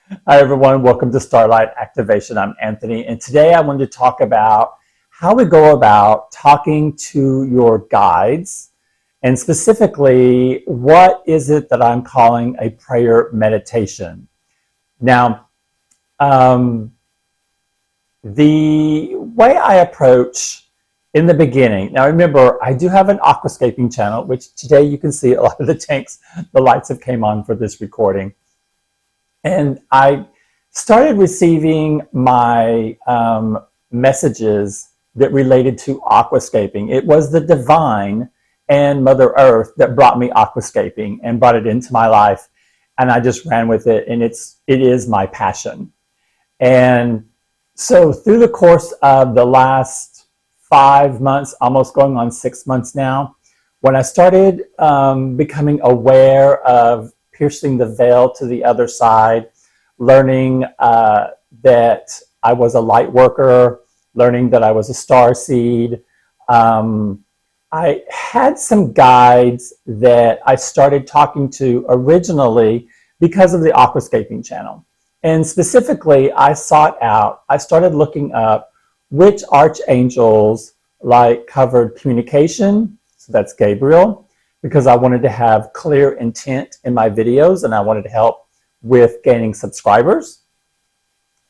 Hi everyone, welcome to Starlight Activation. I'm Anthony, and today I wanted to talk about how we go about talking to your guides, and specifically, what is it that I'm calling a prayer meditation? Now, the way I approach in the beginning, now remember, I do have an aquascaping channel, which today you can see a lot of the tanks, the lights have came on for this recording. And I started receiving my messages that related to aquascaping. It was the divine and Mother Earth that brought me aquascaping and brought it into my life. And I just ran with it, and it is my passion. And so through the course of the last 5 months, almost going on 6 months now, when I started becoming aware of piercing the veil to the other side, learning that I was a light worker, learning that I was a starseed. I had some guides that I started talking to originally because of the aquascaping channel. And specifically, I started looking up which archangels covered communication, so that's Gabriel, because I wanted to have clear intent in my videos and I wanted to help with gaining subscribers.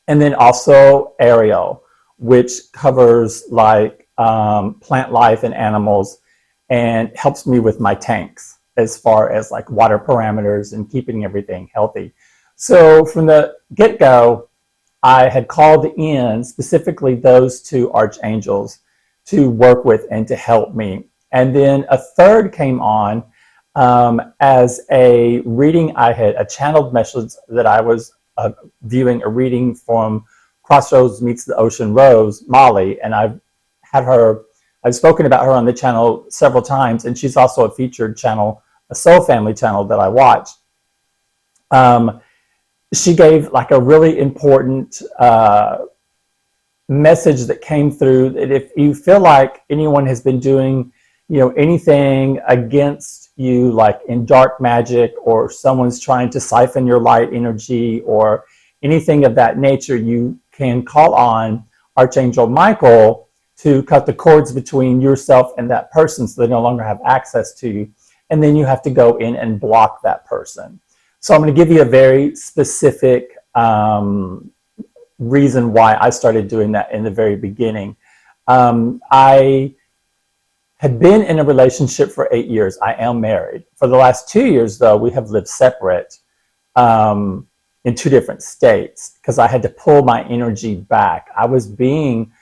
And then also Ariel, which covers plant life and animals and helps me with my tanks as far as water parameters and keeping everything healthy. So from the get-go, I had called in specifically those two archangels to work with and to help me. And then a third came on as a reading. I had a channeled message that I was viewing a reading from Crossroads Meets the Ocean Rose, Molly, and I've spoken about her on the channel several times, and she's also a featured channel, a Soul Family channel that I watch. She gave a really important message that came through, that if you feel like anyone has been doing anything against you, like in dark magic, or someone's trying to siphon your light energy or anything of that nature, you can call on Archangel Michael to cut the cords between yourself and that person so they no longer have access to you. And then you have to go in and block that person. So I'm going to give you a very specific reason why I started doing that in the very beginning. I had been in a relationship for 8 years. I am married. For the last 2 years, though, we have lived separate in 2 different states because I had to pull my energy back. I was being,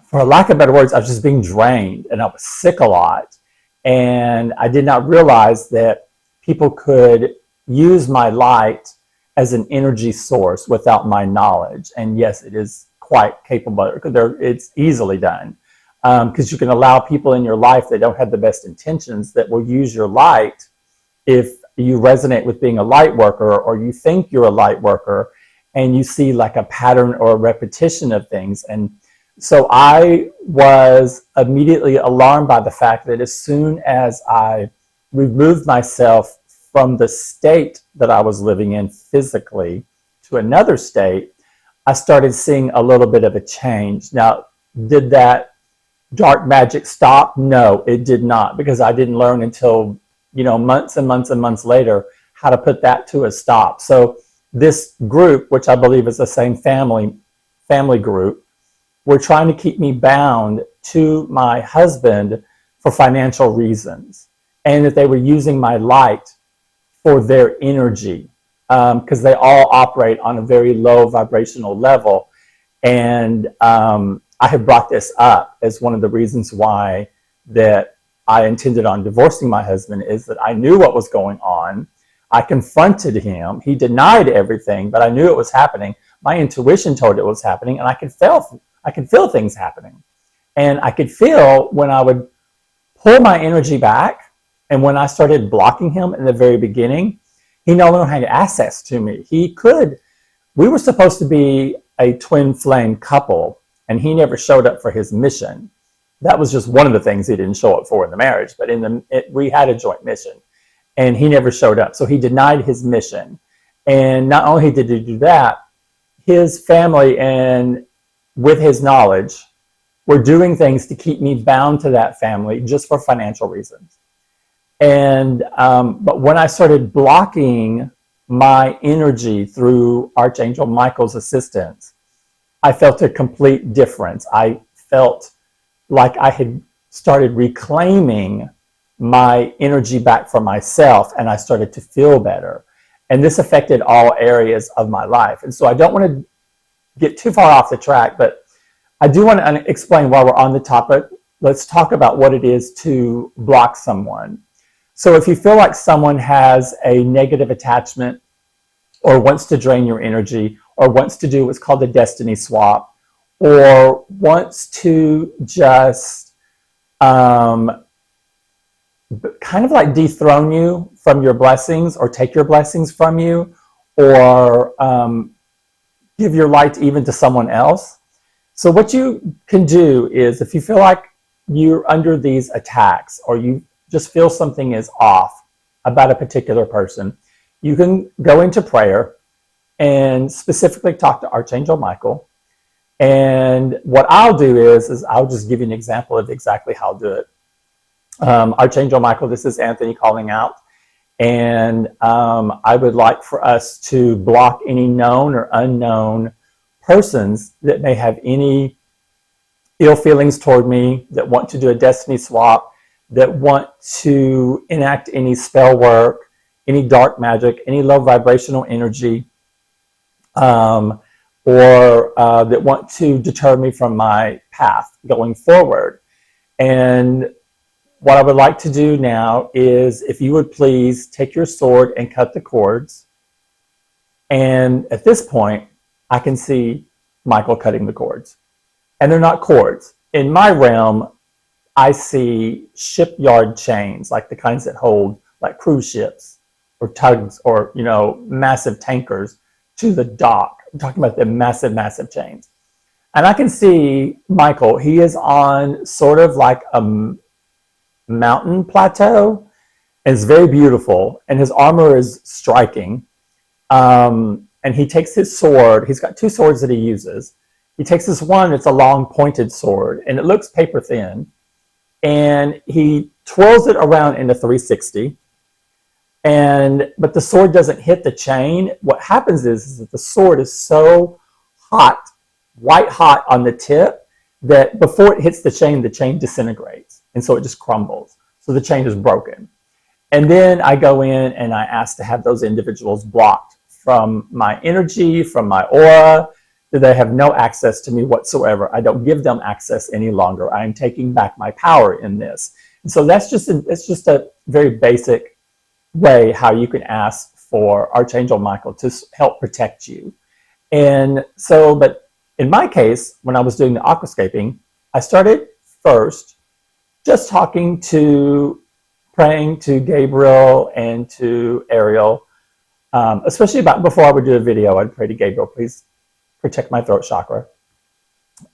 for lack of better words, I was just being drained, and I was sick a lot. And I did not realize that people could use my light as an energy source without my knowledge. And yes, it is quite capable. It's easily done. Because you can allow people in your life that don't have the best intentions that will use your light if you resonate with being a light worker, or you think you're a light worker and you see a pattern or a repetition of things. And so I was immediately alarmed by the fact that as soon as I removed myself from the state that I was living in physically to another state, I started seeing a little bit of a change. Now, did that dark magic stop? No, it did not, because I didn't learn until months and months and months later how to put that to a stop. So this group, which I believe is the same family group, were trying to keep me bound to my husband for financial reasons, and that they were using my light for their energy, because they all operate on a very low vibrational level. And I have brought this up as one of the reasons why that I intended on divorcing my husband, is that I knew what was going on. I confronted him. He denied everything, but I knew it was happening. My intuition told it was happening, and I could feel things happening. And I could feel when I would pull my energy back, and when I started blocking him in the very beginning, he no longer had access to me. We were supposed to be a twin flame couple, and he never showed up for his mission. That was just one of the things he didn't show up for in the marriage, but we had a joint mission, and he never showed up. So he denied his mission. And not only did he do that, his family and with his knowledge were doing things to keep me bound to that family just for financial reasons. And but when I started blocking my energy through Archangel Michael's assistance, I felt a complete difference. I felt like I had started reclaiming my energy back for myself, and I started to feel better. And this affected all areas of my life. And so I don't want to get too far off the track, but I do want to explain while we're on the topic. Let's talk about what it is to block someone. So if you feel like someone has a negative attachment or wants to drain your energy or wants to do what's called a destiny swap or wants to just kind of like dethrone you from your blessings or take your blessings from you or give your light even to someone else. So what you can do is if you feel like you're under these attacks or you just feel something is off about a particular person, you can go into prayer and specifically talk to Archangel Michael. And what I'll do is I'll just give you an example of exactly how I'll do it. Archangel Michael, this is Anthony calling out. And I would like for us to block any known or unknown persons that may have any ill feelings toward me, that want to do a destiny swap, that want to enact any spell work, any dark magic, any low vibrational energy, or that want to deter me from my path going forward. And what I would like to do now is, if you would please take your sword and cut the cords. And at this point, I can see Michael cutting the cords. And they're not cords. In my realm, I see shipyard chains, like the kinds that hold like cruise ships or tugs or, you know, massive tankers to the dock. I'm talking about the massive, massive chains. And I can see Michael, he is on sort of like a mountain plateau. And it's very beautiful. And his armor is striking. And he takes his sword. He's got two swords that he uses. He takes this one, it's a long pointed sword, and it looks paper thin. And he twirls it around in a 360. But the sword doesn't hit the chain. What happens is that the sword is so hot, white hot on the tip, that before it hits the chain disintegrates. And so it just crumbles. So the chain is broken. And then I go in and I ask to have those individuals blocked from my energy, from my aura, that they have no access to me whatsoever. I don't give them access any longer. I am taking back my power in this. And so it's just a very basic way how you can ask for Archangel Michael to help protect you. And so, but in my case, when I was doing the aquascaping, I started first just praying to Gabriel and to Ariel, especially before I would do a video, I'd pray to Gabriel, please protect my throat chakra.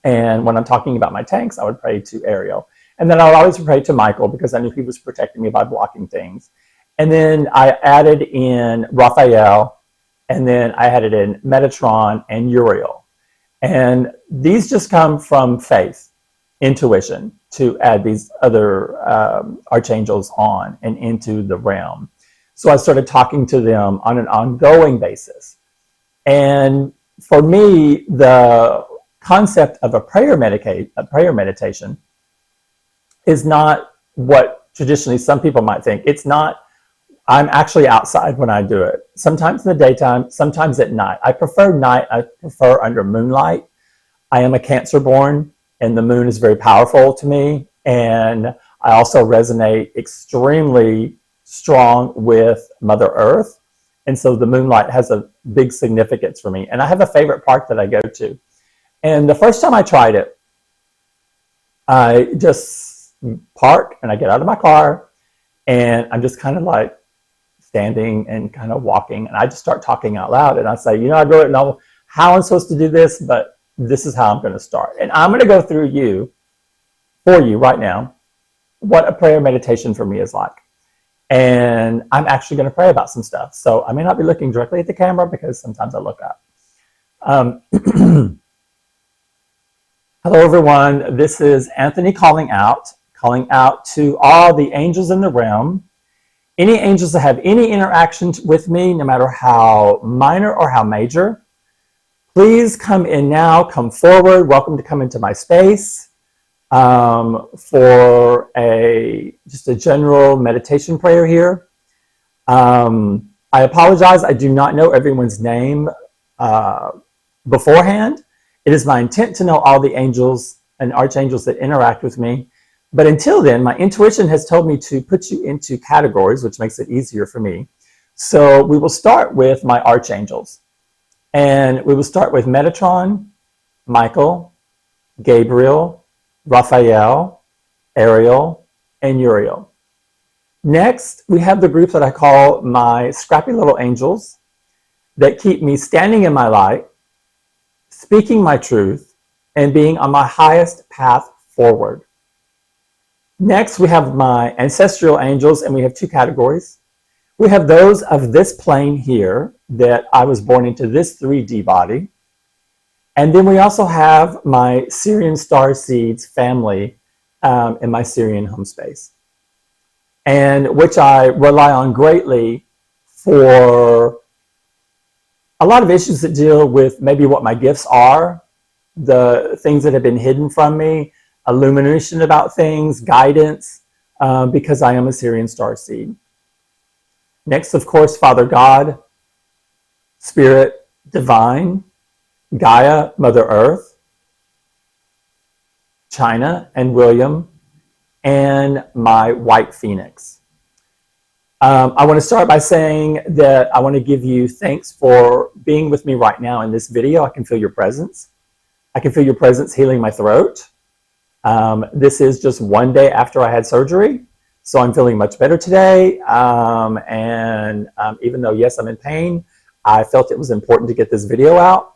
And when I'm talking about my tanks, I would pray to Ariel. And then I would always pray to Michael because I knew he was protecting me by blocking things. And then I added in Raphael, and then I added in Metatron and Uriel. And these just come from faith, intuition, to add these other archangels on and into the realm. So I started talking to them on an ongoing basis. And for me, the concept of a prayer meditation is not what traditionally some people might think. It's not, I'm actually outside when I do it. Sometimes in the daytime, sometimes at night. I prefer night. I prefer under moonlight. I am a Cancer born, and the moon is very powerful to me. And I also resonate extremely strong with Mother Earth. And so the moonlight has a big significance for me. And I have a favorite park that I go to. And the first time I tried it, I just park and I get out of my car and I'm just kind of like standing and kind of walking. And I just start talking out loud. And I say, you know, I really don't know how I'm supposed to do this, but this is how I'm going to start. And I'm going to go through for you right now, what a prayer meditation for me is like. and I'm actually going to pray about some stuff. So I may not be looking directly at the camera because sometimes I look up. Hello, everyone. This is Anthony calling out to all the angels in the realm. Any angels that have any interaction with me, no matter how minor or how major, please come in now, come forward. Welcome to come into my space for just a general meditation prayer here. I apologize, I do not know everyone's name beforehand. It is my intent to know all the angels and archangels that interact with me. But until then, my intuition has told me to put you into categories, which makes it easier for me. So we will start with my archangels. And we will start with Metatron, Michael, Gabriel, Raphael, Ariel, and Uriel. Next, we have the group that I call my scrappy little angels that keep me standing in my light, speaking my truth, and being on my highest path forward. Next, we have my ancestral angels, and we have two categories. We have those of this plane here that I was born into this 3D body. And then we also have my Sirian Starseeds family in my Sirian home space, and which I rely on greatly for a lot of issues that deal with maybe what my gifts are, the things that have been hidden from me, illumination about things, guidance, because I am a Sirian Starseed. Next, of course, Father God, Spirit Divine, Gaia, Mother Earth, China and William, and my White Phoenix. I want to start by saying that I want to give you thanks for being with me right now in this video. I can feel your presence. I can feel your presence healing my throat. This is just one day after I had surgery, so I'm feeling much better today. Even though, yes, I'm in pain, I felt it was important to get this video out.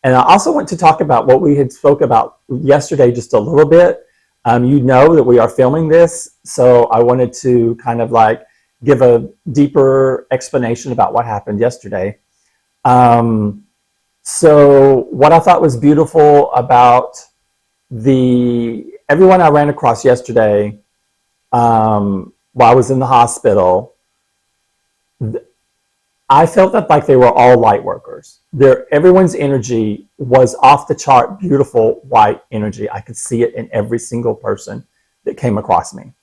And I also want to talk about what we had spoke about yesterday just a little bit. You know that we are filming this, so I wanted to kind of like give a deeper explanation about what happened yesterday. So what I thought was beautiful about everyone I ran across yesterday while I was in the hospital, I felt that like they were all light workers. Everyone's energy was off the chart, beautiful white energy. I could see it in every single person that came across me.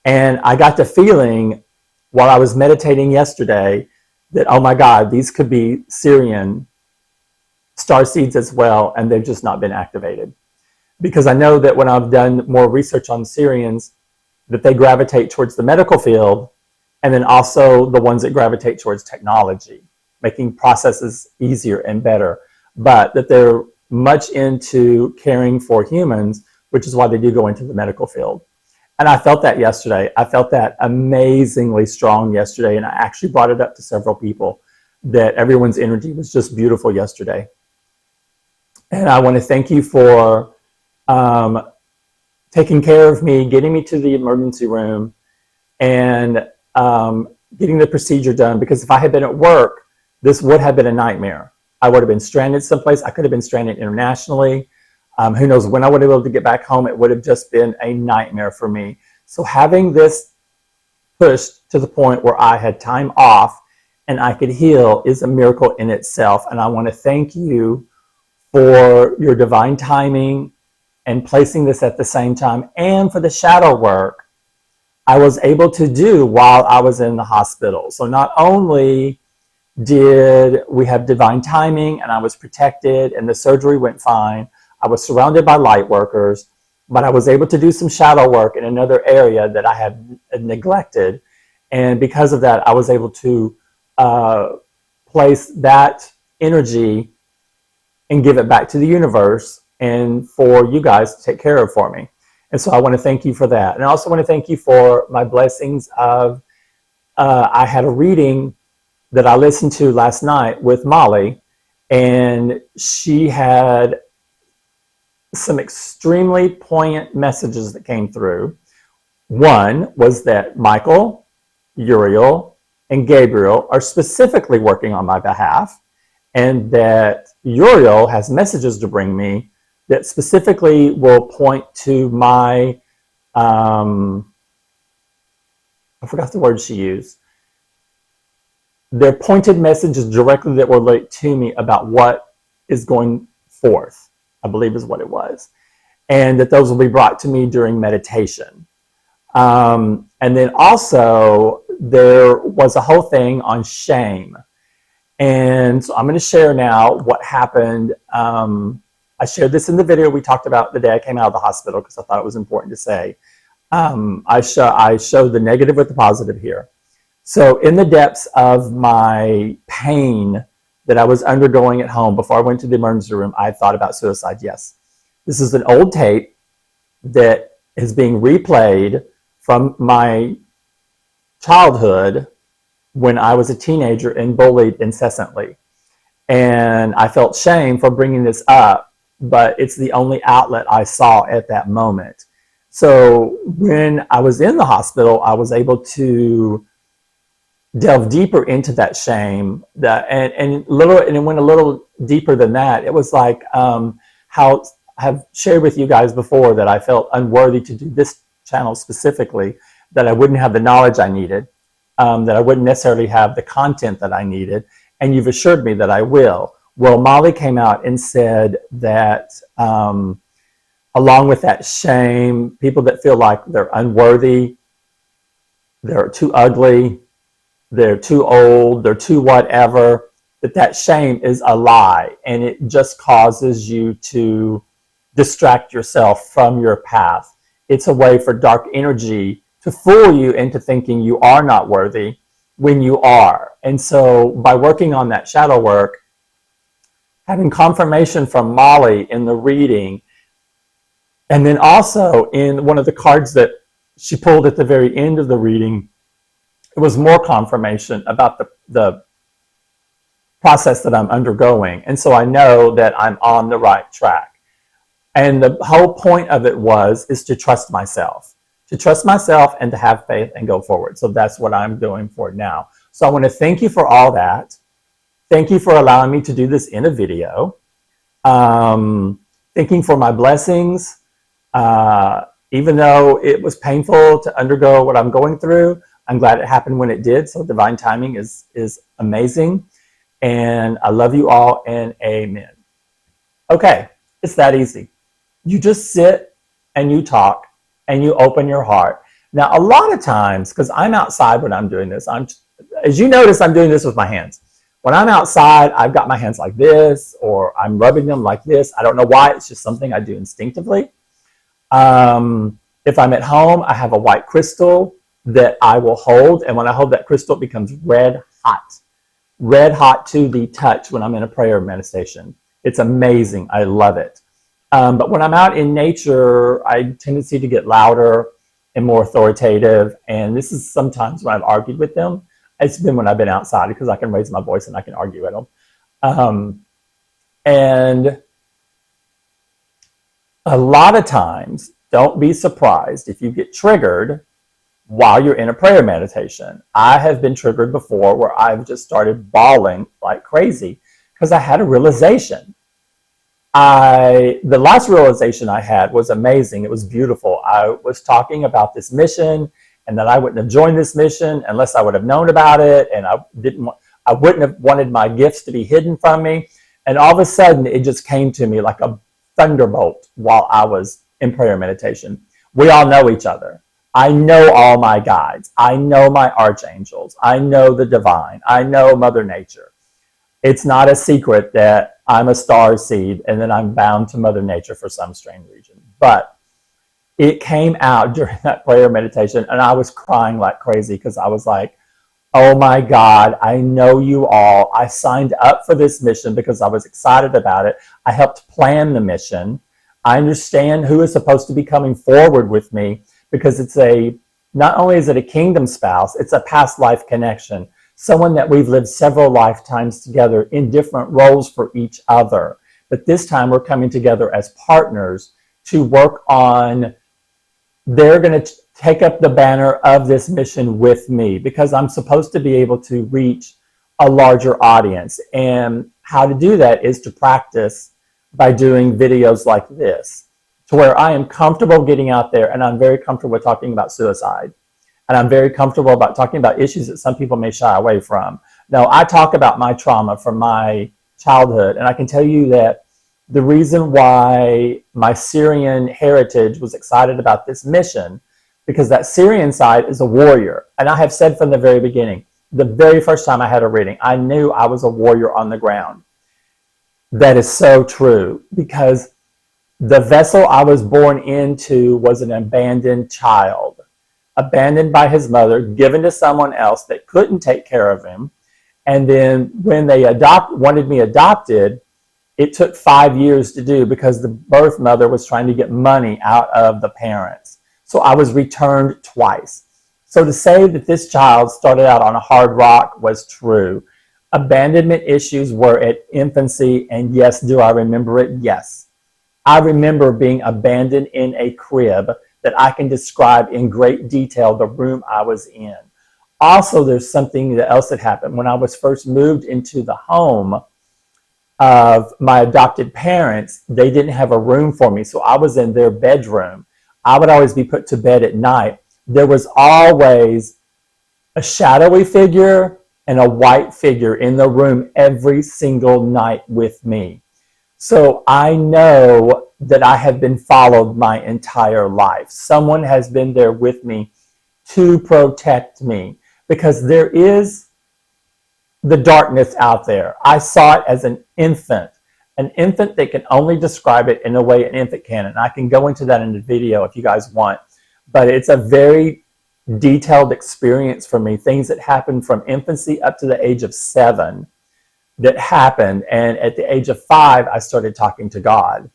And I got the feeling while I was meditating yesterday that, oh my God, these could be Sirian starseeds as well, and they've just not been activated. Because I know that when I've done more research on Sirians, that they gravitate towards the medical field, and then also the ones that gravitate towards technology, making processes easier and better, but that they're much into caring for humans, which is why they do go into the medical field. And I felt that yesterday. I felt that amazingly strong yesterday, and I actually brought it up to several people that everyone's energy was just beautiful yesterday. And I want to thank you for taking care of me, getting me to the emergency room, and getting the procedure done, because if I had been at work, this would have been a nightmare. I would have been stranded someplace. I could have been stranded internationally. Who knows when I would have been able to get back home. It would have just been a nightmare for me. So having this pushed to the point where I had time off and I could heal is a miracle in itself. And I want to thank you for your divine timing and placing this at the same time, and for the shadow work I was able to do while I was in the hospital. So not only did we have divine timing and I was protected and the surgery went fine, I was surrounded by light workers, but I was able to do some shadow work in another area that I had neglected. And because of that, I was able to place that energy and give it back to the universe and for you guys to take care of for me. And so I want to thank you for that. And I also want to thank you for my blessings of, I had a reading that I listened to last night with Molly, and she had some extremely poignant messages that came through. One was that Michael Uriel, and Gabriel are specifically working on my behalf, and that Uriel has messages to bring me that specifically will point to my, I forgot the word she used. They're pointed messages directly that relate to me about what is going forth, I believe is what it was. And that those will be brought to me during meditation. And then also, there was a whole thing on shame. And so I'm going to share now what happened. I shared this in the video we talked about the day I came out of the hospital because I thought it was important to say. I showed the negative with the positive here. So in the depths of my pain that I was undergoing at home before I went to the emergency room, I thought about suicide, yes. This is an old tape that is being replayed from my childhood when I was a teenager and bullied incessantly. And I felt shame for bringing this up, but it's the only outlet I saw at that moment. So when I was in the hospital, I was able to delve deeper into that shame, and it went a little deeper than that. It was like how I have shared with you guys before that I felt unworthy to do this channel specifically, that I wouldn't have the knowledge I needed, that I wouldn't necessarily have the content that I needed, and you've assured me that I will. Well, Molly came out and said that along with that shame, people that feel like they're unworthy, they're too ugly, they're too old, they're too whatever, that shame is a lie, and it just causes you to distract yourself from your path. It's a way for dark energy to fool you into thinking you are not worthy when you are. And so by working on that shadow work, having confirmation from Molly in the reading, and then also in one of the cards that she pulled at the very end of the reading, it was more confirmation about the process that I'm undergoing. And so I know that I'm on the right track. And the whole point of it is to trust myself. To trust myself and to have faith and go forward. So that's what I'm doing for now. So I want to thank you for all that. Thank you for allowing me to do this in a video. Thanking for my blessings. Even though it was painful to undergo what I'm going through, I'm glad it happened when it did. So divine timing is amazing. And I love you all, and amen. Okay, it's that easy. You just sit and you talk and you open your heart. Now, a lot of times, because I'm outside when I'm doing this, as you notice, I'm doing this with my hands. When I'm outside, I've got my hands like this, or I'm rubbing them like this. I don't know why, it's just something I do instinctively. If I'm at home, I have a white crystal that I will hold, and when I hold that crystal, it becomes red hot to the touch when I'm in a prayer meditation. It's amazing. I love it. But when I'm out in nature, I have a tendency to get louder and more authoritative. And this is sometimes when I've argued with them. It's been when I've been outside because I can raise my voice and I can argue with them. And a lot of times, don't be surprised if you get triggered while you're in a prayer meditation. I have been triggered before where I've just started bawling like crazy because I had a realization. The last realization I had was amazing. It was beautiful. I was talking about this mission and that I wouldn't have joined this mission unless I would have known about it, and I wouldn't have wanted my gifts to be hidden from me. And all of a sudden, it just came to me like a thunderbolt while I was in prayer meditation. We all know each other. I know all my guides. I know my archangels. I know the divine. I know Mother Nature. It's not a secret that I'm a starseed and that I'm bound to Mother Nature for some strange reason. But it came out during that prayer meditation, and I was crying like crazy because I was like, oh my God, I know you all. I signed up for this mission because I was excited about it. I helped plan the mission. I understand who is supposed to be coming forward with me because not only is it a kingdom spouse, it's a past life connection. Someone that we've lived several lifetimes together in different roles for each other. But this time we're coming together as partners to work on, they're going to take up the banner of this mission with me, because I'm supposed to be able to reach a larger audience. And how to do that is to practice by doing videos like this, to where I am comfortable getting out there, and I'm very comfortable talking about suicide. And I'm very comfortable about talking about issues that some people may shy away from. Now, I talk about my trauma from my childhood, and I can tell you that the reason why my Sirian heritage was excited about this mission, because that Sirian side is a warrior. And I have said from the very beginning, the very first time I had a reading, I knew I was a warrior on the ground. That is so true, because the vessel I was born into was an abandoned child, abandoned by his mother, given to someone else that couldn't take care of him. And then when they wanted me adopted, it took 5 years to do, because the birth mother was trying to get money out of the parents. So I was returned twice. So to say that this child started out on a hard rock was true. Abandonment issues were at infancy, and yes, do I remember it? Yes. I remember being abandoned in a crib that I can describe in great detail the room I was in. Also, there's something else that happened. When I was first moved into the home of my adopted parents, they didn't have a room for me, so I was in their bedroom. I would always be put to bed at night. There was always a shadowy figure and a white figure in the room every single night with me. So I know that I have been followed my entire life. Someone has been there with me to protect me, because there is the darkness out there. I saw it as an infant that can only describe it in a way an infant can. And I can go into that in the video if you guys want. But it's a very detailed experience for me, things that happened from infancy up to the age of 7 that happened. And at the age of 5, I started talking to God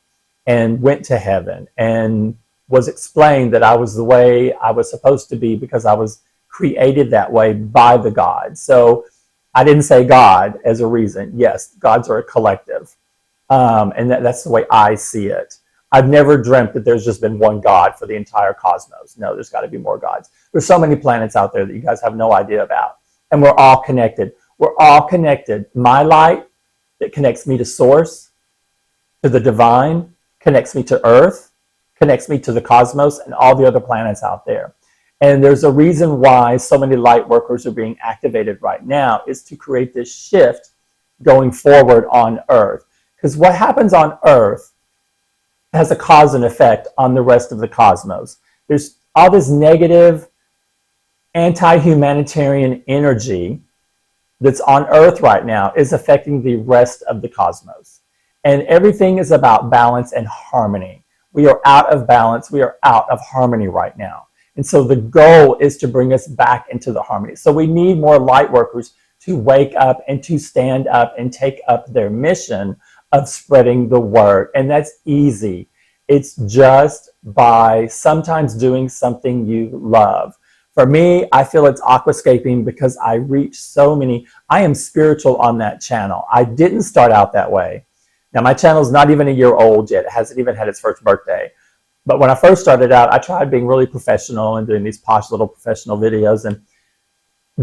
and went to heaven and was explained that I was the way I was supposed to be, because I was created that way by the God. So I didn't say God as a reason. Yes, gods are a collective. And that's the way I see it. I've never dreamt that there's just been one God for the entire cosmos. No, there's got to be more gods. There's so many planets out there that you guys have no idea about. And we're all connected. We're all connected. My light that connects me to source, to the divine, connects me to Earth, connects me to the cosmos and all the other planets out there. And there's a reason why so many light workers are being activated right now, is to create this shift going forward on Earth. Because what happens on Earth has a cause and effect on the rest of the cosmos. There's all this negative, anti-humanitarian energy that's on Earth right now is affecting the rest of the cosmos. And everything is about balance and harmony. We are out of balance. We are out of harmony right now. And so the goal is to bring us back into the harmony. So we need more light workers to wake up and to stand up and take up their mission of spreading the word. And that's easy. It's just by sometimes doing something you love. For me, I feel it's aquascaping, because I reach so many. I am spiritual on that channel. I didn't start out that way. Now, my channel is not even a year old yet. It hasn't even had its first birthday. But when I first started out, I tried being really professional and doing these posh little professional videos. And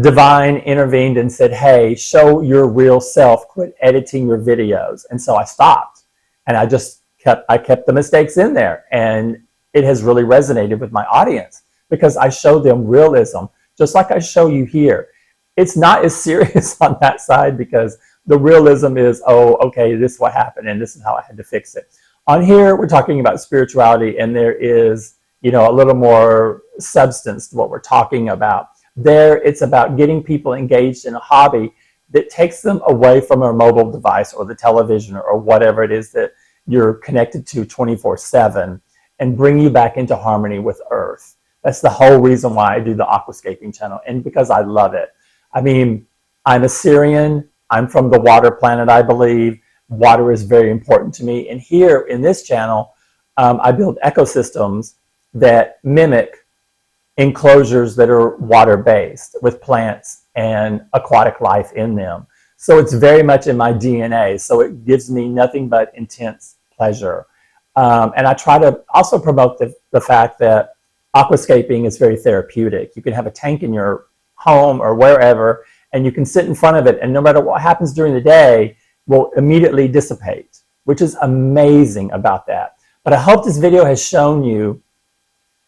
Divine intervened and said, hey, show your real self. Quit editing your videos. And so I stopped. And I kept the mistakes in there. And it has really resonated with my audience, because I show them realism, just like I show you here. It's not as serious on that side, because the realism is, oh, okay, this is what happened, and this is how I had to fix it. On here, we're talking about spirituality, and there is, a little more substance to what we're talking about. There, it's about getting people engaged in a hobby that takes them away from a mobile device or the television or whatever it is that you're connected to 24/7, and bring you back into harmony with Earth. That's the whole reason why I do the aquascaping channel, and because I love it. I mean, I'm a Sirian. I'm from the water planet, I believe. Water is very important to me. And here in this channel, I build ecosystems that mimic enclosures that are water-based with plants and aquatic life in them. So it's very much in my DNA. So it gives me nothing but intense pleasure. And I try to also promote the fact that aquascaping is very therapeutic. You can have a tank in your home or wherever, and you can sit in front of it, and no matter what happens during the day, will immediately dissipate, which is amazing about that. But I hope this video has shown you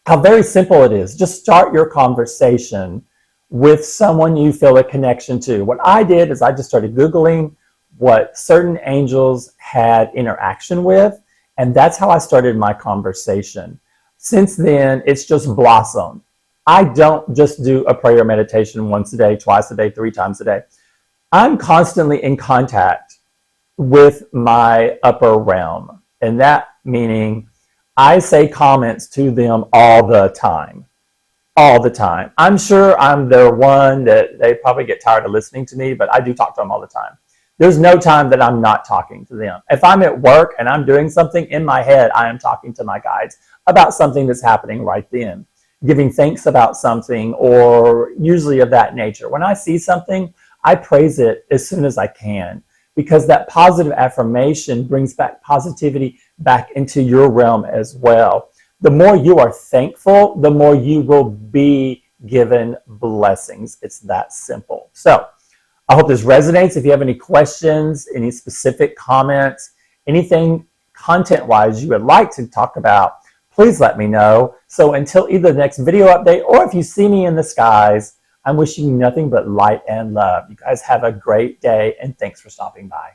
how very simple it is. Just start your conversation with someone you feel a connection to. What I did is I just started Googling what certain angels had interaction with, and that's how I started my conversation. Since then, it's just blossomed. I don't just do a prayer meditation once a day, twice a day, 3 times a day. I'm constantly in contact with my upper realm, and that meaning I say comments to them all the time. All the time. I'm sure I'm the one that they probably get tired of listening to me, but I do talk to them all the time. There's no time that I'm not talking to them. If I'm at work and I'm doing something in my head, I am talking to my guides about something that's happening right then, giving thanks about something, or usually of that nature. When I see something, I praise it as soon as I can, because that positive affirmation brings back positivity back into your realm as well. The more you are thankful, the more you will be given blessings. It's that simple. So I hope this resonates. If you have any questions, any specific comments, anything content-wise you would like to talk about, please let me know. So until either the next video update, or if you see me in the skies, I'm wishing you nothing but light and love. You guys have a great day, and thanks for stopping by.